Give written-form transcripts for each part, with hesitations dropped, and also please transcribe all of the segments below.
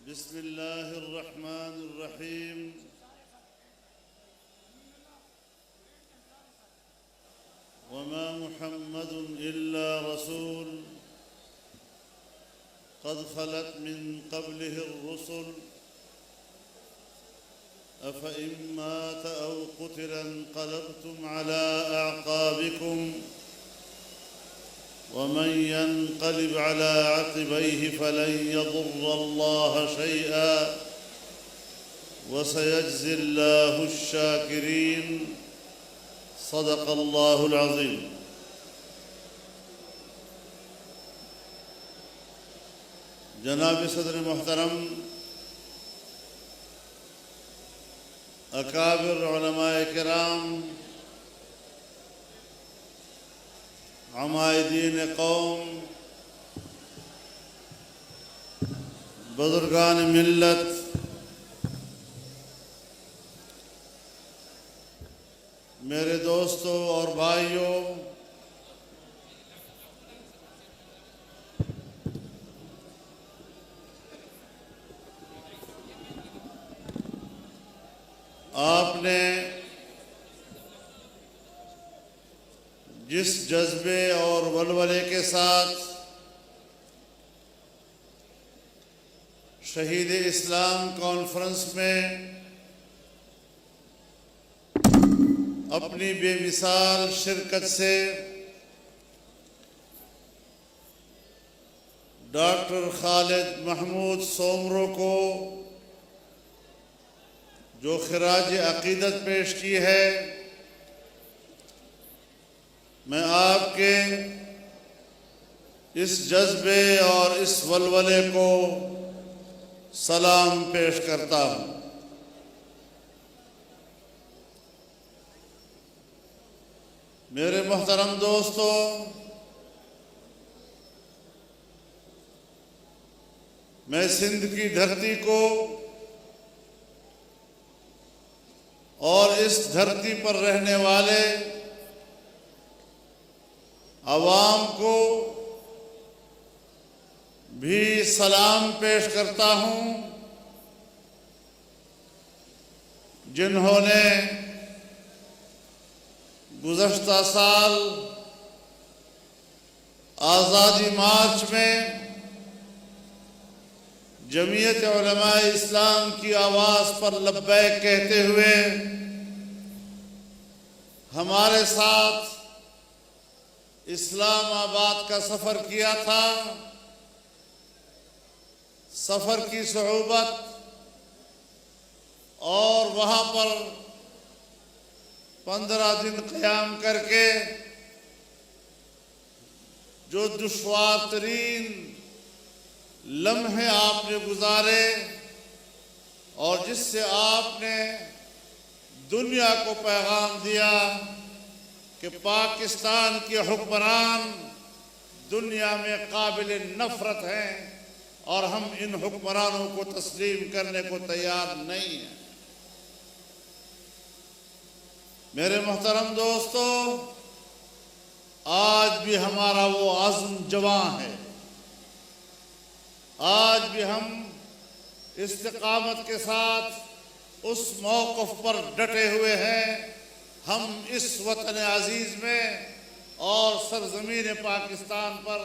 बिस्मिल्लाहिर्रहमानिर्रहीम। वमा मुहम्मदुन इल्ला रसूल क़द ख़लत मिन क़ब्लिहिर रुसुल अफ़इन मात औ क़ुतिला इंक़लबतुम अला अअक़ाबिकुम वमन यन्क़लिब अला अक़बैहि फ़लन यज़ुर्रल्लाह शैअन वसयज्ज़िल्लाहु श्शाकिरीन। सदक़ल्लाहुल अज़ीम। जनाब सदर मोहतरम, अकाबिर उलमाए किराम, अमायदीन कौम, बुजुर्गान मिल्लत, मेरे दोस्तों और भाइयों, आपने जिस जज्बे और वलवले के साथ शहीद इस्लाम कॉन्फ्रेंस में अपनी बेमिसाल शिरकत से डॉक्टर खालिद महमूद सोमरो को जो खिराज अकीदत पेश की है, मैं आपके इस जज्बे और इस वलवले को सलाम पेश करता हूँ। मेरे मोहतरम दोस्तों, मैं सिंध की धरती को और इस धरती पर रहने वाले अवाम को भी सलाम पेश करता हूँ, जिन्होंने गुज़श्ता साल आज़ादी मार्च में जमीयत उलमाए इस्लाम की आवाज़ पर लब्बैक कहते हुए हमारे साथ इस्लामाबाद का सफ़र किया था। सफ़र की सुऊबत और वहाँ पर 15 दिन क़याम करके जो दुश्वार तरीन लम्हे आपने गुजारे और जिससे आपने दुनिया को पैगाम दिया कि पाकिस्तान के हुक्मरान दुनिया में काबिल नफ़रत हैं और हम इन हुक्मरानों को तस्लीम करने को तैयार नहीं हैं। मेरे मोहतरम दोस्तों, आज भी हमारा वो अज़्म जवां है। आज भी हम इस्तिक़ामत के साथ उस मौक़िफ़ पर डटे हुए हैं। हम इस वतन अज़ीज़ में और सरज़मीन पाकिस्तान पर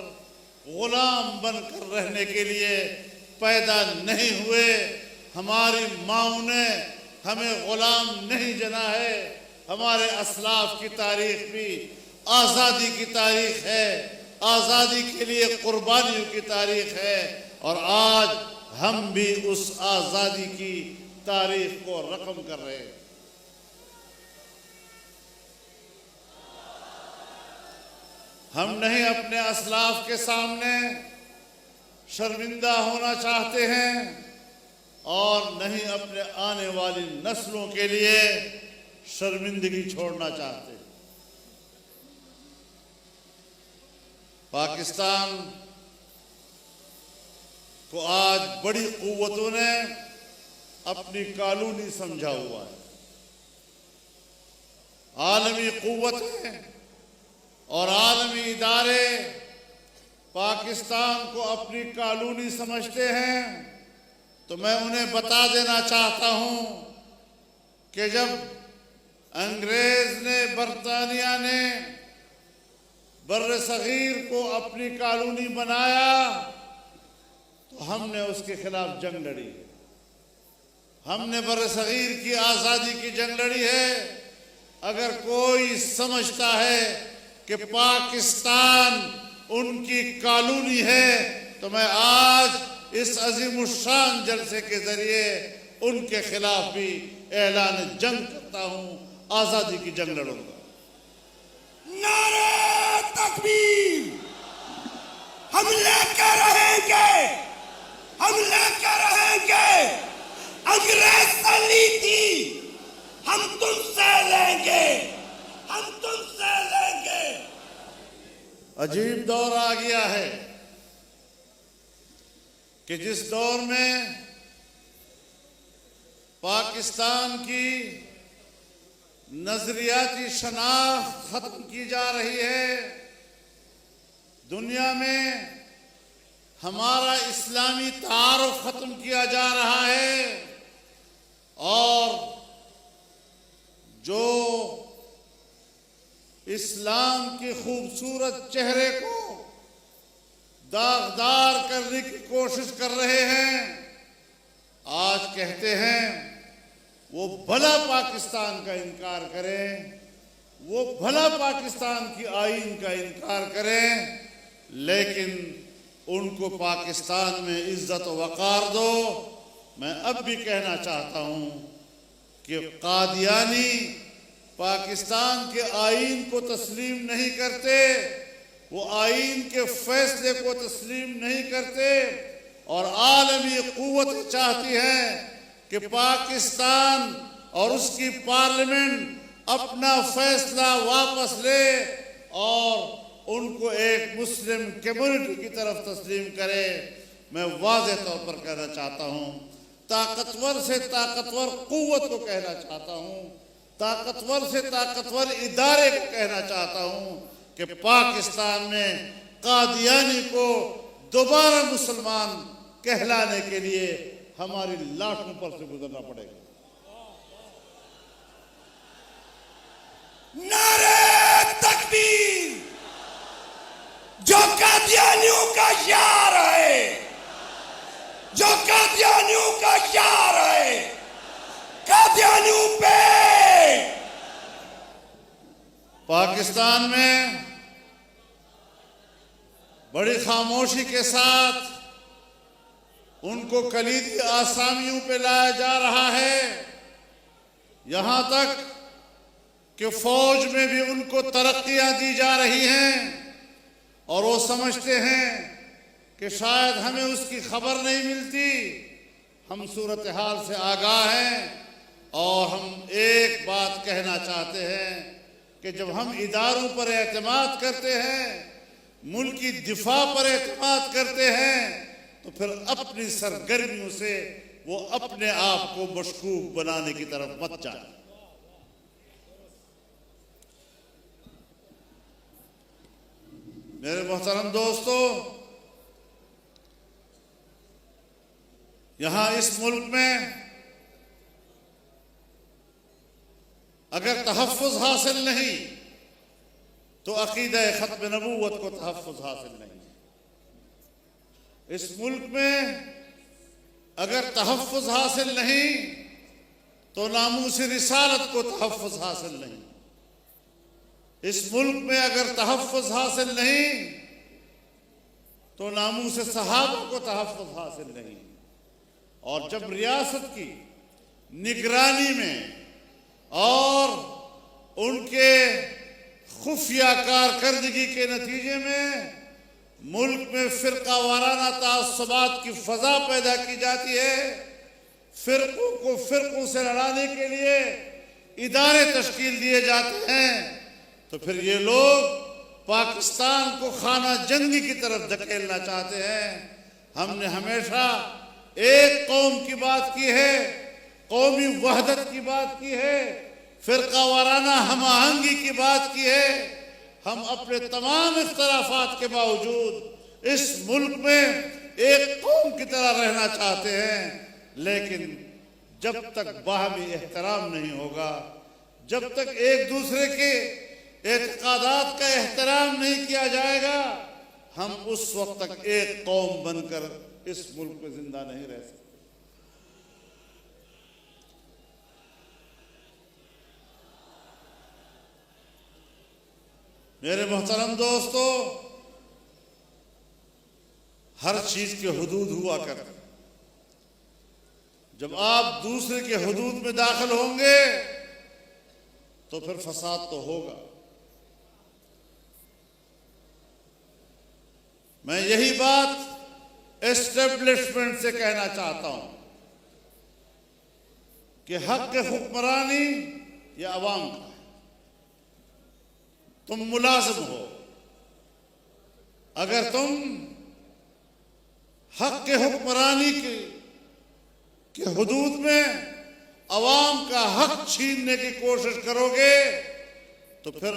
ग़ुलाम बनकर रहने के लिए पैदा नहीं हुए। हमारी माँओं ने हमें ग़ुलाम नहीं जना है। हमारे असलाफ़ की तारीख़ भी आज़ादी की तारीख़ है, आज़ादी के लिए क़ुरबानियों की तारीख़ है और आज हम भी उस आज़ादी की तारीख़ को रक़म कर रहे हैं। हम नहीं अपने असलाफ़ के सामने शर्मिंदा होना चाहते हैं और नहीं अपने आने वाली नस्लों के लिए शर्मिंदगी छोड़ना चाहते। पाकिस्तान को आज बड़ी क़ुव्वतों ने अपनी कॉलोनी समझा हुआ है। आलमी क़ुव्वतें और आलमी इदारे पाकिस्तान को अपनी कॉलोनी समझते हैं तो मैं उन्हें बता देना चाहता हूं कि जब अंग्रेज ने, बरतानिया ने बर्र सगीर को अपनी कॉलोनी बनाया तो हमने उसके खिलाफ जंग लड़ी है। हमने बर्र सगीर की आज़ादी की जंग लड़ी है। अगर कोई समझता है कि पाकिस्तान उनकी कॉलोनी है तो मैं आज इस अजीमुशान जलसे के जरिए उनके खिलाफ भी ऐलान जंग करता हूं, आज़ादी की जंग लड़ूंगा। नारे तकबीर! हम लेकर रहेंगे, हम लेकर रहेंगे। अंग्रेज सलीती हम तुमसे लेंगे, हम तुमसे लेंगे। अजीब दौर आ गया है कि जिस दौर में पाकिस्तान की नजरियाती शनाख्त खत्म की जा रही है। दुनिया में हमारा इस्लामी तारुफ खत्म किया जा रहा है और जो इस्लाम के खूबसूरत चेहरे को दागदार करने की कोशिश कर रहे हैं। आज कहते हैं वो भला पाकिस्तान का इनकार करें, वो भला पाकिस्तान की आईन का इनकार करें, लेकिन उनको पाकिस्तान में इज्जत वक़ार दो। मैं अब भी कहना चाहता हूं कि कादियानी पाकिस्तान के आईन को तस्लीम नहीं करते, वो आईन के फैसले को तस्लीम नहीं करते और आलमी क़ुव्वत चाहती है कि पाकिस्तान और उसकी पार्लियामेंट अपना फैसला वापस ले और उनको एक मुस्लिम कम्युनिटी की तरफ तस्लीम करे। मैं वाज़ेह तौर पर कहना चाहता हूँ, ताकतवर से ताकतवर क़ुव्वत को कहना चाहता हूँ, ताकतवर से ताकतवर इदारे को कहना चाहता हूँ कि पाकिस्तान में कादियानी को दोबारा मुसलमान कहलाने के लिए हमारी लाशों पर से गुजरना पड़ेगा। नारे तकबीर! जो कादियानियों का यार है, जो कादियानियों का यार है, कादियानियों पे पाकिस्तान में बड़ी खामोशी के साथ उनको कलीदी आसामियों पे लाया जा रहा है। यहां तक कि फौज में भी उनको तरक्कियां दी जा रही हैं और वो समझते हैं कि शायद हमें उसकी खबर नहीं मिलती। हम सूरत हाल से आगाह हैं और हम एक बात कहना चाहते हैं कि जब हम इदारों पर एतमाद करते हैं, मुल्क की दिफा पर एतमाद करते हैं, तो फिर अपनी सरगर्मियों से वो अपने आप को मशकूक बनाने की तरफ मत जाए। मेरे मोहतरम दोस्तों, यहां इस मुल्क में अगर तहफ़्फ़ुज़ हासिल नहीं तो अक़ीदा ख़त्म नबूवत को तहफ़्फ़ुज़ हासिल नहीं। इस मुल्क में अगर तहफ़्फ़ुज़ हासिल नहीं तो नामूस रिसालत को तहफ़्फ़ुज़ हासिल नहीं। इस मुल्क में अगर तहफ़्फ़ुज़ हासिल नहीं तो नामूस सहाबा को तहफ़्फ़ुज़ हासिल नहीं। और जब रियासत की निगरानी में और उनके खुफिया कारकर्दगी के नतीजे में मुल्क में फ़िरका वाराना तासुबात की फ़ज़ा पैदा की जाती है, फ़िरक़ों को फ़िरक़ों से लड़ाने के लिए इदारे तश्कील दिए जाते हैं, तो फिर ये लोग पाकिस्तान को खाना जंगी की तरफ धकेलना चाहते हैं। हमने हमेशा एक कौम की बात की है, कौमी वहदत की बात की है, फ़िरका वाराना हम आहंगी की बात की है। हम अपने तमाम इख्तलाफात के बावजूद इस मुल्क में एक कौम की तरह रहना चाहते हैं। लेकिन जब तक बाहमी एहतराम नहीं होगा, जब तक एक दूसरे के एतकादात का एहतराम नहीं किया जाएगा, हम उस वक्त तक एक कौम बनकर इस मुल्क में जिंदा नहीं रह सकते। मेरे मोहतरम दोस्तों, हर चीज के हुदूद हुआ करते। जब आप दूसरे के हुदूद में दाखिल होंगे तो फिर फसाद तो होगा। मैं यही बात एस्टेब्लिशमेंट से कहना चाहता हूं कि हक हुक्मरानी ये अवाम का है। तुम मुलाजिम हो, अगर तुम हक के हुक्मरानी के हुदूद में अवाम का हक छीनने की कोशिश करोगे तो फिर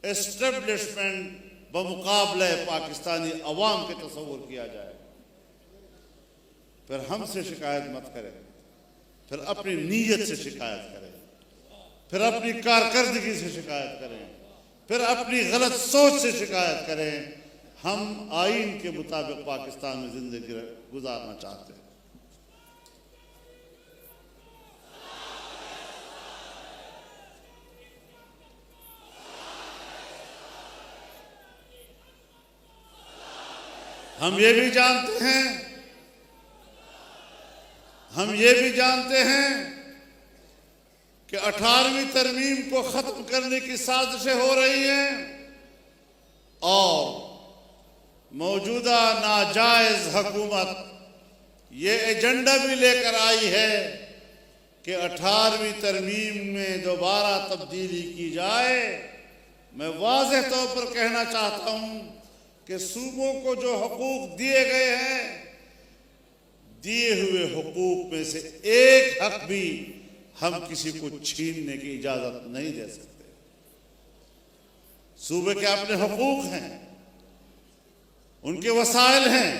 एस्टेब्लिशमेंट बमुकाबले पाकिस्तानी अवाम के तस्वुर किया जाए। फिर हमसे शिकायत मत करें, फिर अपनी नीयत से शिकायत करें, फिर अपनी कारकर्दगी से शिकायत करें, फिर अपनी गलत सोच से शिकायत करें। हम आईन के मुताबिक पाकिस्तान में जिंदगी गुजारना चाहते हैं। हम ये भी जानते हैं कि 18वीं तरमीम को खत्म करने की साजिशें हो रही हैं और मौजूदा नाजायज हुकूमत ये एजेंडा भी लेकर आई है कि 18वीं तरमीम में दोबारा तब्दीली की जाए। मैं वाज़ेह तौर पर कहना चाहता हूं कि सूबों को जो हकूक दिए गए हैं, दिए हुए हकूक में से एक हक भी हम किसी को छीनने की इजाजत नहीं दे सकते। सूबे के अपने हकूक हैं, उनके वसाइल हैं,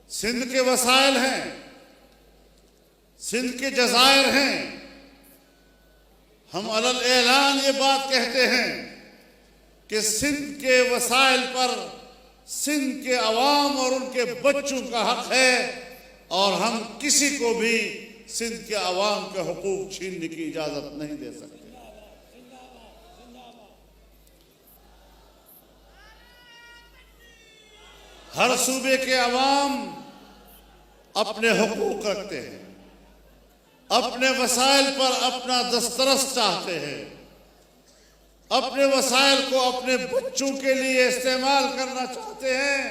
सिंध के वसाइल हैं, सिंध के जज़ायर हैं। हम अलल ऐलान ये बात कहते हैं कि सिंध के वसाइल पर सिंध के अवाम और उनके बच्चों का हक है और हम किसी को भी सिंध के अवाम के हुकूक छीनने की इजाजत नहीं दे सकते। हर सूबे के अवाम अपने हुकूक रखते हैं, अपने वसाइल पर अपना दस्तरस चाहते हैं, अपने वसाइल को अपने बच्चों के लिए इस्तेमाल करना चाहते हैं।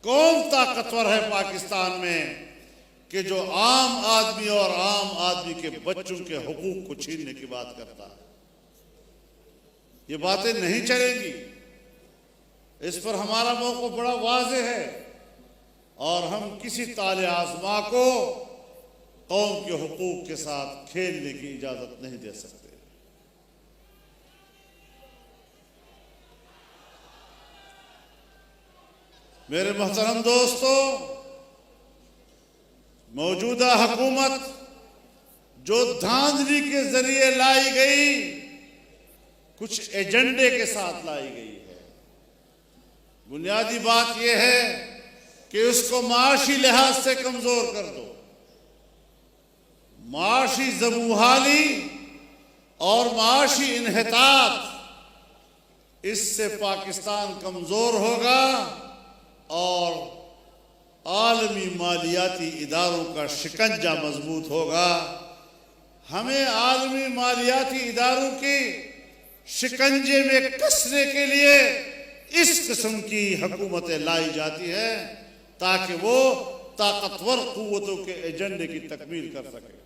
कौन ताकतवर है पाकिस्तान में कि जो आम आदमी और आम आदमी के बच्चों के हुकूक को छीनने की बात करता है? ये बातें नहीं चलेंगी। इस पर हमारा मौक़िफ़ बड़ा वाज़ेह है और हम किसी ताले आज़मा को कौम के हुकूक के साथ खेलने की इजाज़त नहीं दे सकते। मेरे मोहतरम दोस्तों, मौजूदा हुकूमत जो धांधली के जरिए लाई गई, कुछ एजेंडे के साथ लाई गई है। बुनियादी बात यह है कि उसको माशी लिहाज से कमजोर कर दो। माशी ज़बूहाली और माशी इन्हितात, इससे पाकिस्तान कमजोर होगा और आलमी मालियाती इदारों का शिकंजा मजबूत होगा। हमें आलमी मालियाती इदारों के शिकंजे में कसने के लिए इस किस्म की हुकूमतें लाई जाती हैं ताकि वो ताकतवर कुव्वतों के एजेंडे की तकमील कर सके।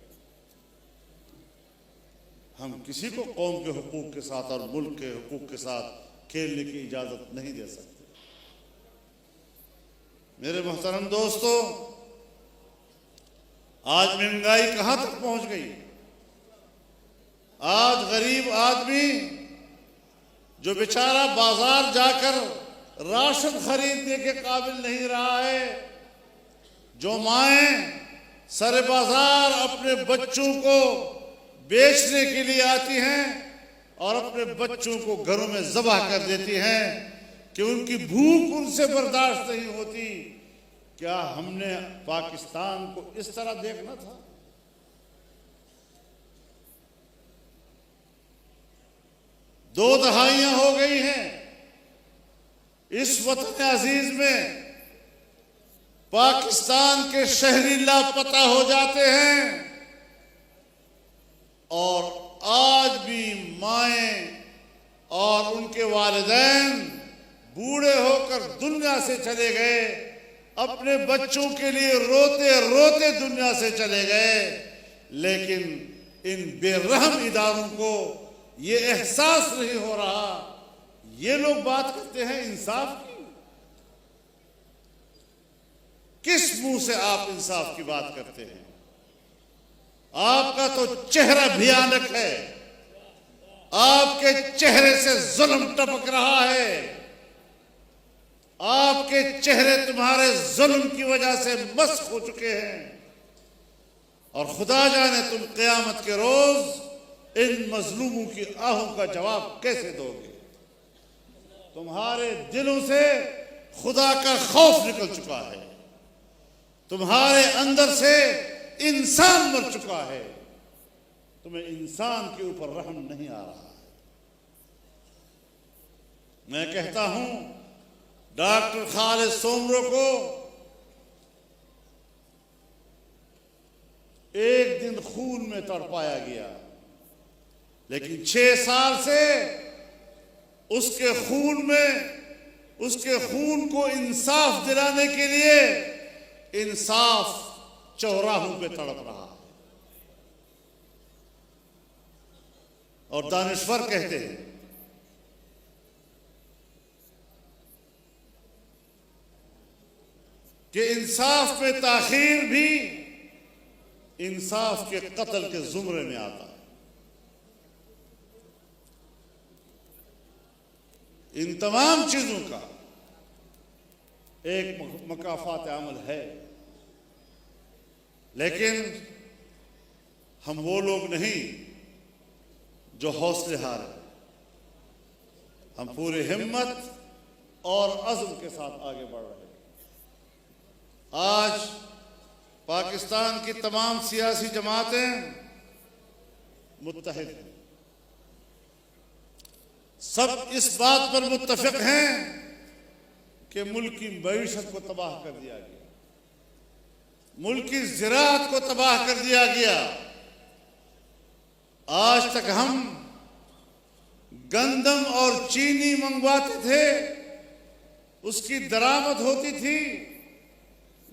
हम किसी को कौम के हुकूक के साथ और मुल्क के हुकूक के साथ खेलने की इजाजत नहीं दे सकते। मेरे मोहतरम दोस्तों, आज महंगाई कहां तक पहुंच गई? आज गरीब आदमी जो बेचारा बाजार जाकर राशन खरीदने के काबिल नहीं रहा है, जो माएं सरे बाजार अपने बच्चों को बेचने के लिए आती हैं और अपने बच्चों को घरों में ज़बह कर देती हैं कि उनकी भूख उनसे बर्दाश्त नहीं होती। क्या हमने पाकिस्तान को इस तरह देखना था? दो दहाइयां हो गई हैं इस वतन अजीज में पाकिस्तान के शहरी लापता हो जाते हैं और आज भी माएं और उनके वालिदैन बूढ़े होकर दुनिया से चले गए, अपने बच्चों के लिए रोते रोते दुनिया से चले गए। लेकिन इन बेरहम इदारों को ये एहसास नहीं हो रहा। ये लोग बात करते हैं इंसाफ की। किस मुंह से आप इंसाफ की बात करते हैं? आपका तो चेहरा भयानक है, आपके चेहरे से जुल्म टपक रहा है, आपके चेहरे तुम्हारे जुल्म की वजह से मस्क हो चुके हैं और खुदा जाने तुम क़यामत के रोज इन मजलूमों की आहों का जवाब कैसे दोगे। तुम्हारे दिलों से खुदा का खौफ निकल चुका है, तुम्हारे अंदर से इंसान मर चुका है, तुम्हें इंसान के ऊपर रहम नहीं आ रहा है। मैं कहता हूं डॉक्टर खालिद सोमरो को एक दिन खून में तड़पाया गया, लेकिन 6 साल से उसके खून को इंसाफ दिलाने के लिए इंसाफ चौराहों पे तड़प रहा है। और दानिश्वर कहते हैं कि इंसाफ में ताखीर भी इंसाफ के कत्ल के जुमरे में आता है। इन तमाम चीजों का एक मकाफात अमल है, लेकिन हम वो लोग नहीं जो हौसले हारे। हम पूरी हिम्मत और अज़्म के साथ आगे बढ़ रहे हैं। आज पाकिस्तान की तमाम सियासी जमातें मुत्तहिद हैं, सब इस बात पर मुत्तफिक हैं कि मुल्क की मईशत को तबाह कर दिया गया, मुल्क की ज़राअत को तबाह कर दिया गया। आज तक हम गंदम और चीनी मंगवाते थे, उसकी दरामद होती थी,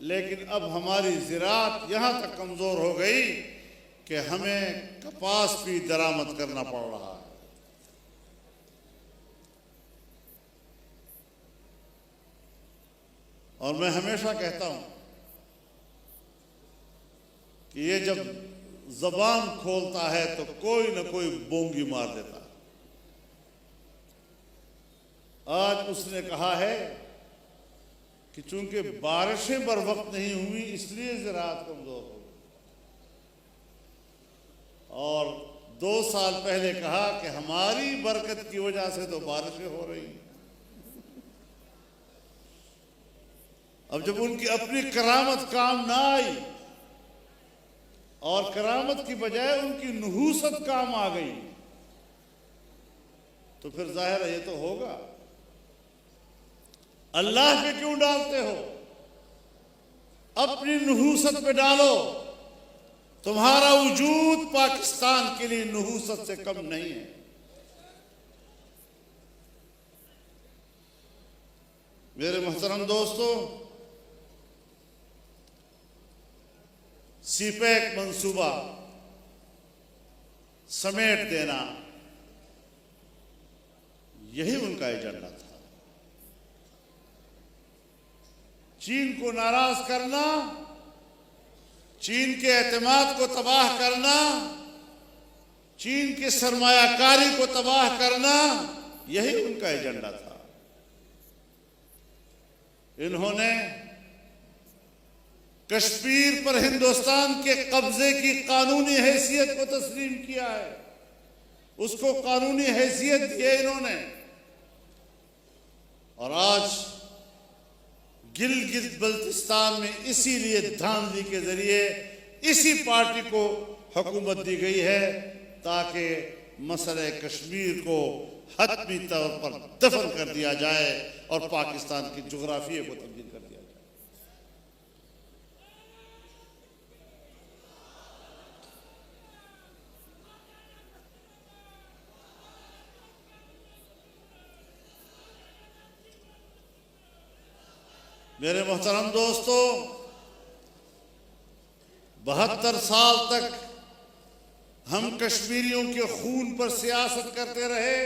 लेकिन अब हमारी ज़राअत यहां तक कमजोर हो गई कि हमें कपास भी दरामद करना पड़ रहा है। और मैं हमेशा कहता हूं कि ये जब जबान खोलता है तो कोई ना कोई बोंगी मार देता है। आज उसने कहा है कि चूंकि बारिशें बर वक्त नहीं हुई इसलिए ज़राअत कमजोर हो गई, और 2 साल पहले कहा कि हमारी बरकत की वजह से तो बारिशें हो रही। अब जब उनकी अपनी करामत काम ना आई और करामत की बजाय उनकी नुहूसत काम आ गई, तो फिर जाहिर है ये तो होगा। अल्लाह पे क्यों डालते हो? अपनी नुहूसत पे डालो। तुम्हारा वजूद पाकिस्तान के लिए नुहूसत से कम नहीं है। मेरे मोहतरम दोस्तों, सीपैक मंसूबा समेट देना, यही उनका एजेंडा था। चीन को नाराज करना, चीन के एतमाद को तबाह करना, चीन की सरमायाकारी को तबाह करना, यही उनका एजेंडा था। इन्होंने कश्मीर पर हिंदुस्तान के कब्जे की कानूनी हैसियत को तस्लीम किया है, उसको कानूनी हैसियत दी है इन्होंने। और आज गिलगित बल्तिस्तान में इसीलिए धांधली के जरिए इसी पार्टी को हुकूमत दी गई है ताकि मसले कश्मीर को हतमी तौर पर दफन कर दिया जाए और पाकिस्तान की जुग्राफिया को तब्दील कर दिया जाए। मेरे मोहतरम दोस्तों, 72 साल तक हम कश्मीरियों के खून पर सियासत करते रहे,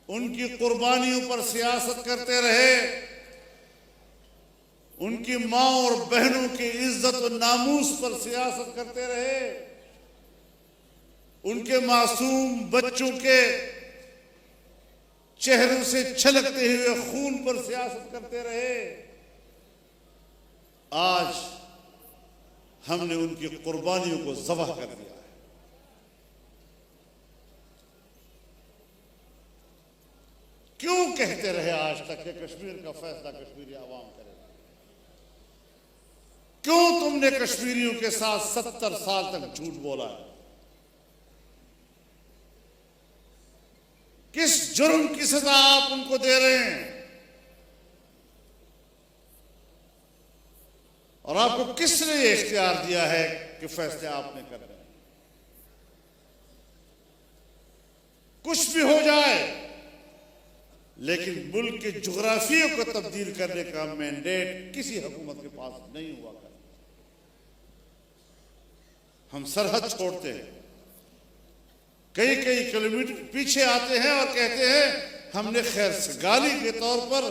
उनकी कुर्बानियों पर सियासत करते रहे, उनकी माँ और बहनों की इज्जत और नामूस पर सियासत करते रहे, उनके मासूम बच्चों के चेहरों से छलकते हुए खून पर सियासत करते रहे। आज हमने उनकी कुर्बानियों को ज़बह कर दिया है। क्यों कहते रहे आज तक कि कश्मीर का फैसला कश्मीरी आवाम करेगा? क्यों तुमने कश्मीरियों के साथ 70 साल तक झूठ बोला है? किस जुर्म की सजा आप उनको दे रहे हैं? और आपको किसने ये इख्तियार दिया है कि फैसले आपने कर रहे हैं? कुछ भी हो जाए, लेकिन मुल्क के जुग्राफिया को तब्दील करने का मैंडेट किसी हुकूमत के पास नहीं हुआ करता। हम सरहद छोड़ते हैं, कई कई किलोमीटर पीछे आते हैं और कहते हैं हमने खैर सगाली के तौर पर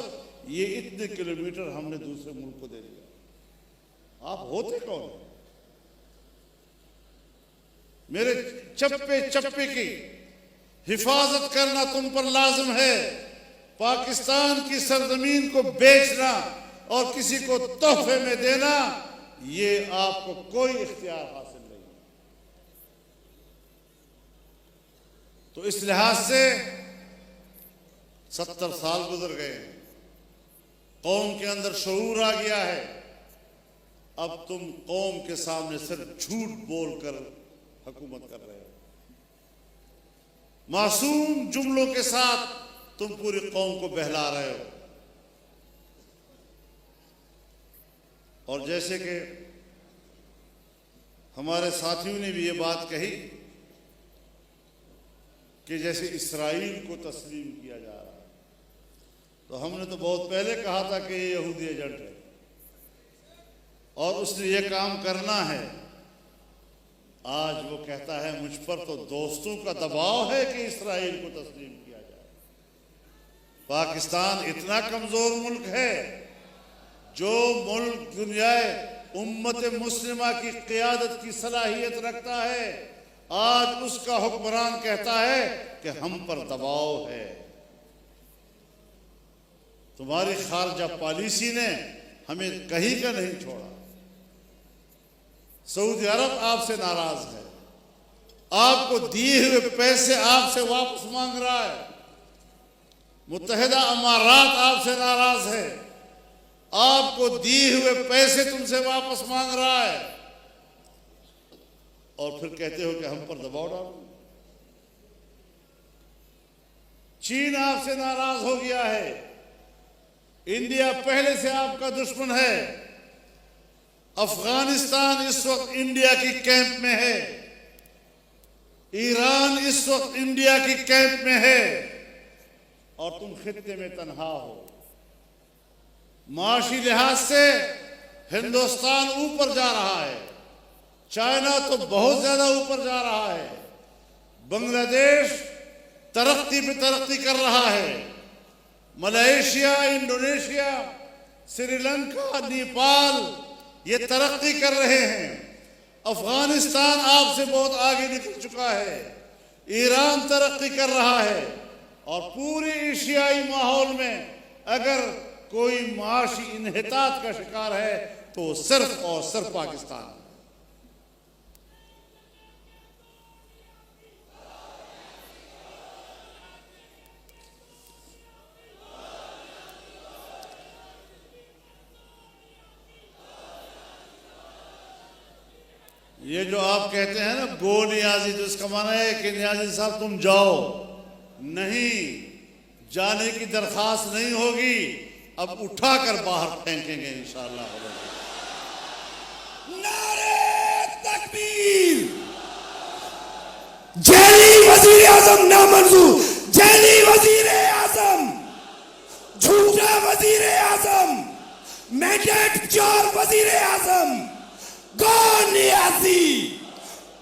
ये इतने किलोमीटर हमने दूसरे मुल्क को दे दिया। आप होते कौन? मेरे चप्पे चप्पे की हिफाजत करना तुम पर लाजिम है। पाकिस्तान की सरजमीन को बेचना और किसी को तोहफे में देना, ये आपको कोई इख्तियार हासिल नहीं। तो इस लिहाज से 70 साल गुजर गए, कौम के अंदर शऊर आ गया है। अब तुम कौम के सामने सिर्फ झूठ बोलकर हुकूमत कर रहे हो, मासूम जुमलों के साथ तुम पूरी कौम को बहला रहे हो। और जैसे कि हमारे साथियों ने भी ये बात कही कि जैसे इस्राईल को तस्लीम किया जा रहा है, तो हमने तो बहुत पहले कहा था कि ये यहूदी एजेंट है और उसने ये काम करना है। आज वो कहता है मुझ पर तो दोस्तों का दबाव है कि इस्राईल को तस्लीम किया जाए। पाकिस्तान इतना कमजोर मुल्क है, जो मुल्क दुनिया उम्मत मुस्लिमा की क़ियादत की सलाहियत रखता है, आज उसका हुक्मरान कहता है कि हम पर दबाव है। तुम्हारी खारजा पॉलिसी ने हमें कहीं का नहीं छोड़ा। सऊदी अरब आपसे नाराज है, आपको दिए हुए पैसे आपसे वापस मांग रहा है। मुत्तहिदा अमारात आपसे नाराज है, आपको दिए हुए पैसे तुमसे वापस मांग रहा है, और फिर कहते हो कि हम पर दबाव डालो। चीन आपसे नाराज हो गया है, इंडिया पहले से आपका दुश्मन है। अफगानिस्तान इस वक्त इंडिया की कैंप में है, ईरान इस वक्त इंडिया की कैंप में है, और तुम खित्ते में तन्हा हो। माशी लिहाज से हिंदुस्तान ऊपर जा रहा है, चाइना तो बहुत ज्यादा ऊपर जा रहा है, बांग्लादेश तरक्की पे तरक्की कर रहा है, मलेशिया, इंडोनेशिया, श्रीलंका, नेपाल ये तरक्की कर रहे हैं। अफगानिस्तान आपसे बहुत आगे निकल चुका है, ईरान तरक्की कर रहा है, और पूरे एशियाई माहौल में अगर कोई माशी इन्हितात का शिकार है तो वो सिर्फ और सिर्फ पाकिस्तान है। ये जो आप कहते हैं ना गो नियाजी, तो इसका माना है कि नियाजी साहब तुम जाओ, नहीं, जाने की दरखास्त नहीं होगी, अब उठाकर बाहर फेंकेंगे इंशाअल्लाह। नारे तकबीर। जेली वजीर आजम नामंजूर, जेली वजीर आजम, झूठा वजीर आजम, मैंडेट चोर वजीर आजम, गो नियाजी,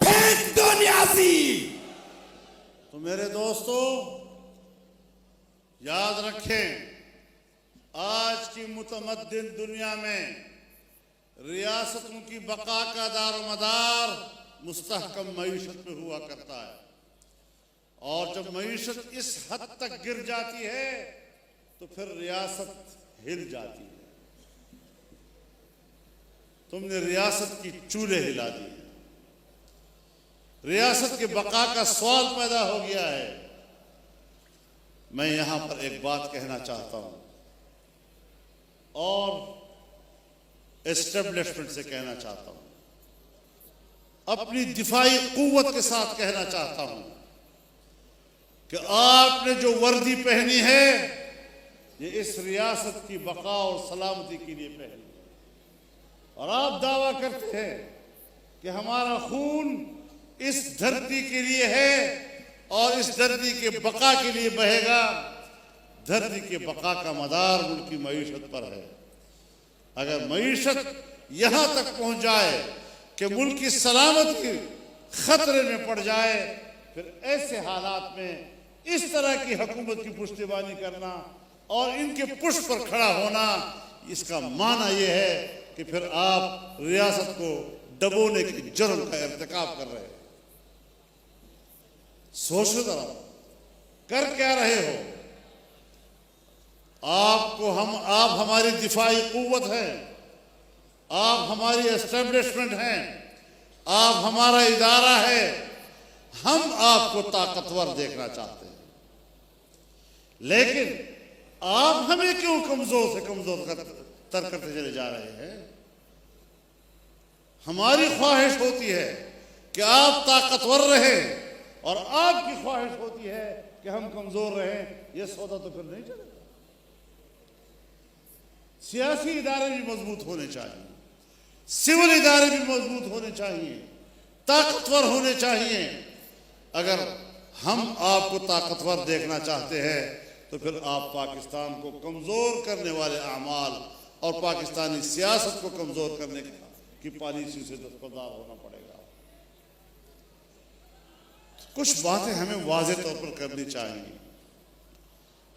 फेंक दो नियाजी। तो मेरे दोस्तों याद रखें, आज की मुतमद्दिन दुनिया में रियासतों की बका का दारोमदार मुस्तहकम मईशत पे हुआ करता है, और जब मईशत इस हद तक गिर जाती है तो फिर रियासत हिल जाती है। तुमने रियासत की चूल्हे हिला दी, रियासत के बका का सवाल पैदा हो गया है। मैं यहां पर एक बात कहना चाहता हूं और एस्टेब्लिशमेंट से कहना चाहता हूं, अपनी दिफाई कुव्वत के साथ कहना चाहता हूं कि आपने जो वर्दी पहनी है ये इस रियासत की बका और सलामती के लिए पहनी है, और आप दावा करते हैं कि हमारा खून इस धरती के लिए है और इस धरती के बका के लिए बहेगा। धरती के बका का मदार मुल्क की मईशत पर है। अगर मईशत यहां तक पहुंच जाए कि मुल्क की सलामती खतरे में पड़ जाए, फिर ऐसे हालात में इस तरह की हुकूमत की पुश्तबानी करना और इनके पुष्ट पर खड़ा होना, इसका माना यह है कि फिर आप रियासत को डबोने के जुर्म का इर्तिकाब कर रहे हैं। सोचो जरा, कर क्या रहे हो? आप हमारी दिफाई कुव्वत हैं, आप हमारी एस्टेब्लिशमेंट हैं, आप हमारा इदारा है। हम आपको ताकतवर देखना चाहते हैं, लेकिन आप हमें क्यों कमजोर से कमजोर करते चले जा रहे हैं? हमारी ख्वाहिश होती है कि आप ताकतवर रहें, और आपकी ख्वाहिश होती है कि हम कमजोर रहें। यह सौदा तो फिर नहीं चलेगा। सियासी इदारे भी मजबूत होने चाहिए, सिविल इदारे भी मजबूत होने चाहिए, ताकतवर होने चाहिए। अगर हम आपको ताकतवर देखना चाहते हैं तो फिर आप पाकिस्तान को कमजोर करने वाले अमाल और पाकिस्तानी सियासत को कमजोर करने की पॉलिसी से दस्तबरदार होना पड़ेगा। कुछ बातें हमें वाज़े तौर पर करनी चाहिए।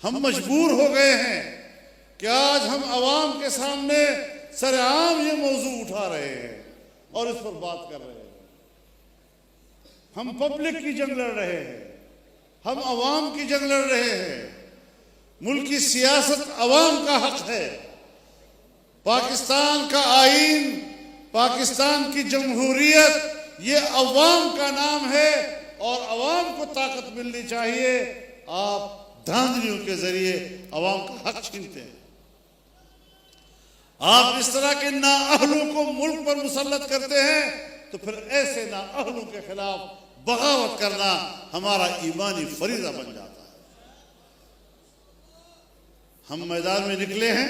हम मजबूर हो गए हैं कि आज हम अवाम के सामने सरेआम ये मौजू उठा रहे हैं और इस पर बात कर रहे हैं। हम पब्लिक की जंग लड़ रहे हैं, हम अवाम की जंग लड़ रहे हैं। मुल्क की सियासत अवाम का हक है। पाकिस्तान का आईन, पाकिस्तान की जमहूरियत, ये अवाम का नाम है और अवाम को ताकत मिलनी चाहिए। आप धांधलियों के जरिए अवाम का हक छीनते हैं। आप इस तरह के नाअहलों को मुल्क पर मुसल्लत करते हैं, तो फिर ऐसे नाअहलों के खिलाफ बगावत करना हमारा ईमानी फरीज़ा बन जाता है। हम मैदान में निकले हैं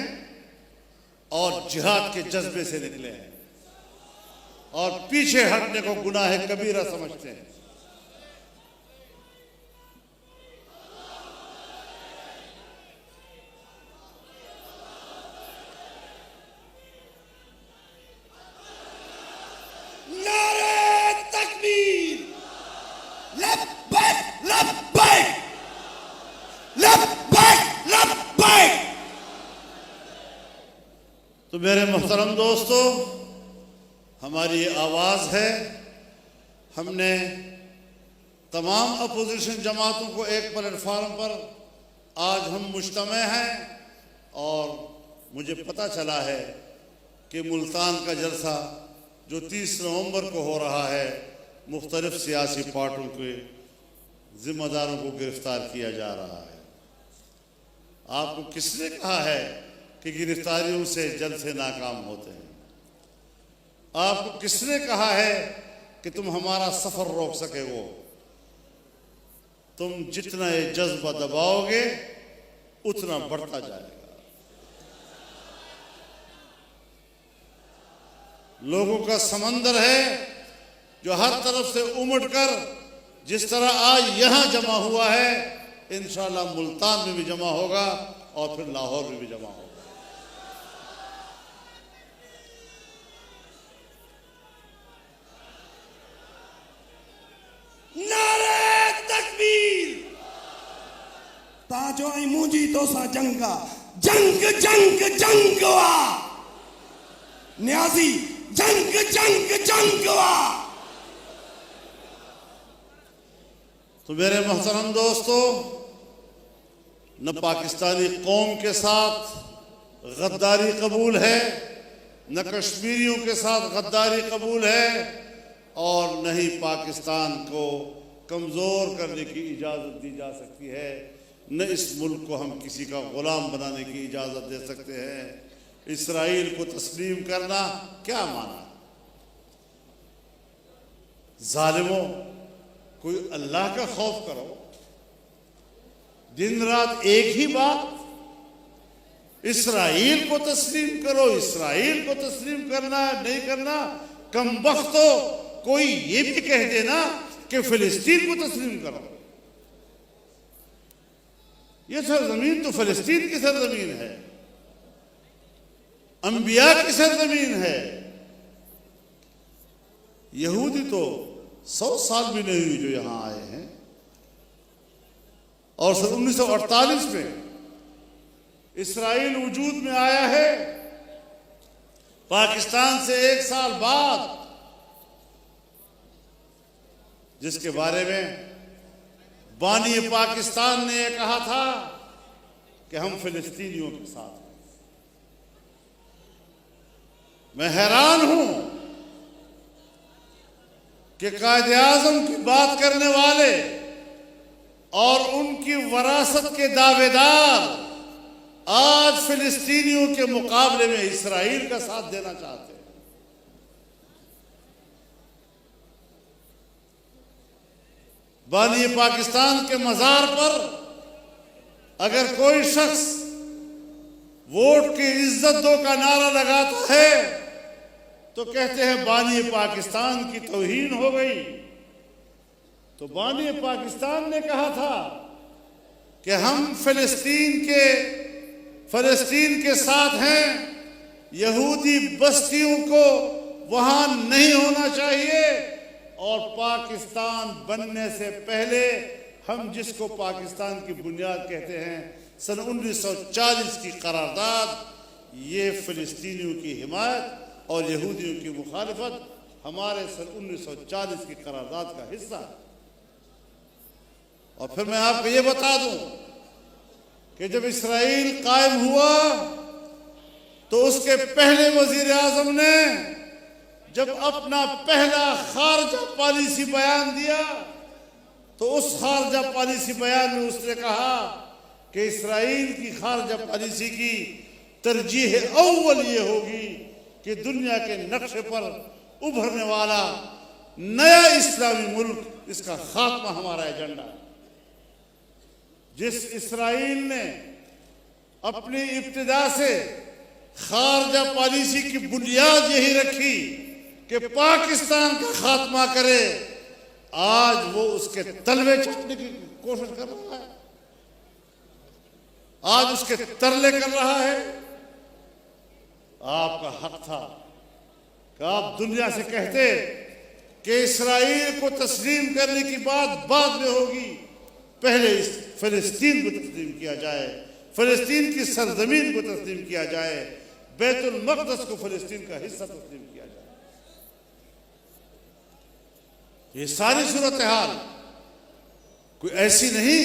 और जिहाद के जज्बे से निकले हैं, और पीछे हटने को गुनाह कबीरा समझते हैं। तो मेरे मोहतरम दोस्तों, हमारी आवाज़ है। हमने तमाम अपोजिशन जमातों को एक प्लेटफार्म पर आज हम मुज्तमे हैं, और मुझे पता चला है कि मुल्तान का जलसा जो 30 नवंबर को हो रहा है, मुख्तलिफ सियासी पार्टियों के जिम्मेदारों को गिरफ्तार किया जा रहा है। आपको किसने कहा है कि गिरफ्तारियों से जलसे नाकाम होते हैं? आपको किसने कहा है कि तुम हमारा सफर रोक सके? वो तुम जितना ये जज्बा दबाओगे उतना बढ़ता जाएगा। लोगों का समंदर है जो हर तरफ से उमड़कर जिस तरह आज यहां जमा हुआ है, इंशाअल्लाह मुल्तान में भी जमा होगा और फिर लाहौर में भी जमा होगा। नारे तकबीर। ताजो आई मुंजी तो सा जंगा जंग जंग जंगवा न्याजी जंग जंग जंगवा। तो मेरे मोहतरम दोस्तों, न पाकिस्तानी कौम के साथ गद्दारी कबूल है, न कश्मीरियों के साथ गद्दारी कबूल है, और न ही पाकिस्तान को कमज़ोर करने की इजाज़त दी जा सकती है, न इस मुल्क को हम किसी का ग़ुलाम बनाने की इजाज़त दे सकते हैं। इसराइल को तस्लीम करना क्या माना? जालिमों, कोई अल्लाह का खौफ करो। दिन रात एक ही बात, इसराइल को तस्लीम करो, इसराइल को तस्लीम करना नहीं करना। कम वक्त तो कोई ये भी कह देना कि फिलिस्तीन को तस्लीम करो। ये सरजमीन तो फिलिस्तीन की सरजमीन है, अंबिया की सरजमीन है। यहूदी तो 100 साल भी नहीं हुई जो यहां आए हैं, और सन 1948 में इसराइल वजूद में आया है। पाकिस्तान से 1 साल बाद, जिसके बारे में बानी पाकिस्तान ने यह कहा था कि हम फिलिस्तीनियों के साथ हैं। मैं हैरान हूं कि कायदे आज़म की बात करने वाले और उनकी वरासत के दावेदार आज फिलिस्तीनियों के मुकाबले में इसराइल का साथ देना चाहते हैं। बानी पाकिस्तान के मज़ार पर अगर कोई शख्स वोट की इज्जत दो का नारा लगाता है तो कहते हैं बानी पाकिस्तान की तौहीन हो गई। तो बानी पाकिस्तान ने कहा था कि हम फिलिस्तीन के साथ हैं, यहूदी बस्तियों को वहां नहीं होना चाहिए, और पाकिस्तान बनने से पहले हम जिसको पाकिस्तान की बुनियाद कहते हैं, सन 1940 की करारदाद, ये फिलिस्तीनियों की हिमायत और यहूदियों की मुखालिफत हमारे सन 1940 की करारदाद का हिस्सा है। और फिर मैं आपको ये बता दूं कि जब इसराइल कायम हुआ तो उसके पहले वजीर आजम ने जब अपना पहला खारजा पॉलिसी बयान दिया तो उस खारजा पॉलिसी बयान में उसने कहा कि इसराइल की खारजा पॉलिसी की तरजीह अव्वल ये होगी कि दुनिया के नक्शे पर उभरने वाला नया इस्लामी मुल्क, इसका खात्मा हमारा एजेंडा है। जिस इसराइल ने अपनी इब्तिदा से खारजा पॉलिसी की बुनियाद यही रखी कि पाकिस्तान का खात्मा करे, आज वो उसके तलवे चाटने की कोशिश कर रहा है, आज उसके तरले कर रहा है। आपका हक था कि आप दुनिया से कहते कि इसराइल को तस्लीम करने की बात बाद में होगी, पहले इस फिलिस्तीन को तस्लीम किया जाए, फिलिस्तीन की सरजमीन को तस्लीम किया जाए, बैतुल मक़दस को फिलिस्तीन का हिस्सा तस्लीम किया जाए। ये सारी सूरत हाल कोई ऐसी नहीं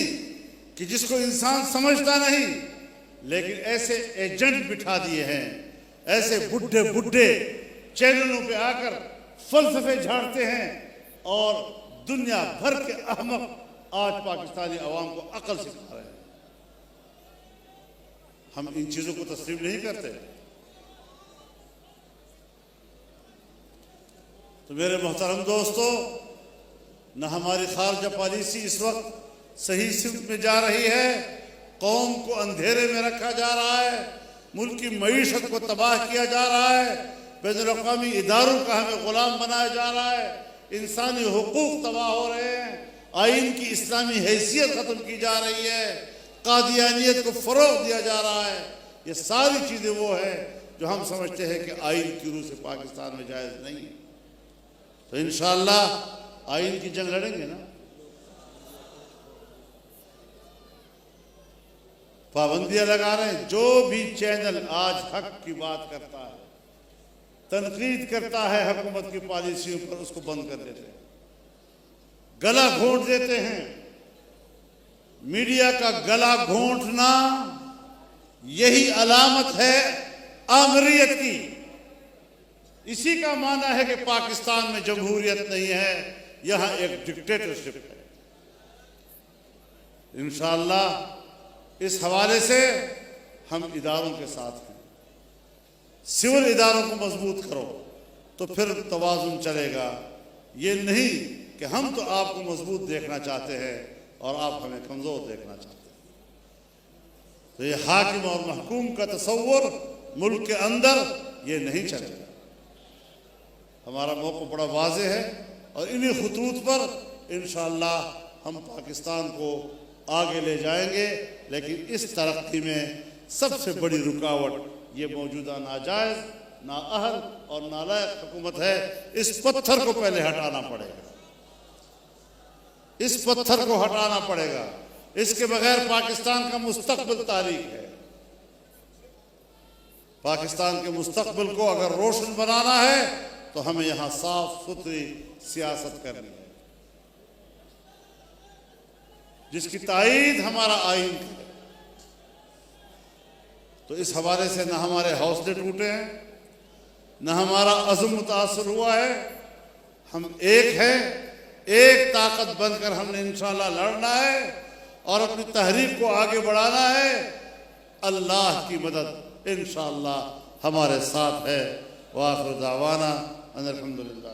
कि जिसको इंसान समझता नहीं, लेकिन ऐसे एजेंट बिठा दिए हैं ऐसे बुढ़े बुढ़े चैनलों पे आकर फलसफे झाड़ते हैं और दुनिया भर के अहमक आज पाकिस्तानी अवाम को अकल सिखा रहे हैं। हम इन चीजों को तस्लीम नहीं करते। तो मेरे मोहतरम दोस्तों, न हमारी खारजा पॉलिसी इस वक्त सही सिमत में जा रही है, कौम को अंधेरे में रखा जा रहा है, मुल्क की मईशत को तबाह किया जा रहा है, बैनुल-अक़वामी इदारों का हमें गुलाम बनाया जा रहा है, इंसानी हुकूक तबाह हो रहे हैं, आइन की इस्लामी हैसियत ख़त्म की जा रही है, कादियानियत को फ़रोग़ दिया जा रहा है। ये सारी चीज़ें वो है जो हम समझते हैं कि आइन की रूह से पाकिस्तान में जायज़ नहीं है। तो इंशाअल्लाह आइन की जंग लड़ेंगे ना। पाबंदियां लगा रहे हैं। जो भी चैनल आज हक की बात करता है, तनकीद करता है हुकूमत की पॉलिसियों पर, उसको बंद कर देते हैं, गला घोंट देते हैं। मीडिया का गला घोंटना यही अलामत है आमरीयत की। इसी का माना है कि पाकिस्तान में जमहूरियत नहीं है, यहां एक डिक्टेटरशिप है। इंशाअल्लाह इस हवाले से हम इदारों के साथ हैं। सिविल इदारों को मजबूत करो तो फिर तवाज़ुन चलेगा। ये नहीं कि हम तो आपको मजबूत देखना चाहते हैं और आप हमें कमज़ोर देखना चाहते हैं। तो ये हाकिम और महकूम का तसव्वुर मुल्क के अंदर ये नहीं चलेगा। हमारा मौक़िफ़ बड़ा वाज़ेह है और इन्हीं खतूत पर इंशाअल्लाह हम पाकिस्तान को आगे ले जाएंगे। लेकिन इस तरक्की में सबसे बड़ी रुकावट ये मौजूदा नाजायज़, नाअहल और नालायक हुकूमत है। इस पत्थर को पहले हटाना पड़ेगा, इस पत्थर को हटाना पड़ेगा। इसके बगैर पाकिस्तान का मुस्तकबिल तारीख है। पाकिस्तान के मुस्तकबिल को अगर रोशन बनाना है तो हमें यहां साफ सुथरी सियासत करनी है, जिसकी ताईद हमारा आइन है। तो इस हवाले से न हमारे हौसले टूटे हैं, न हमारा अज़्म मुतासर हुआ है। हम एक हैं, एक ताकत बनकर हमने इंशाअल्लाह लड़ना है और अपनी तहरीक को आगे बढ़ाना है। अल्लाह की मदद इंशाअल्लाह हमारे साथ है। व आखिर दावाना अनिल हम्दुलिल्लाह।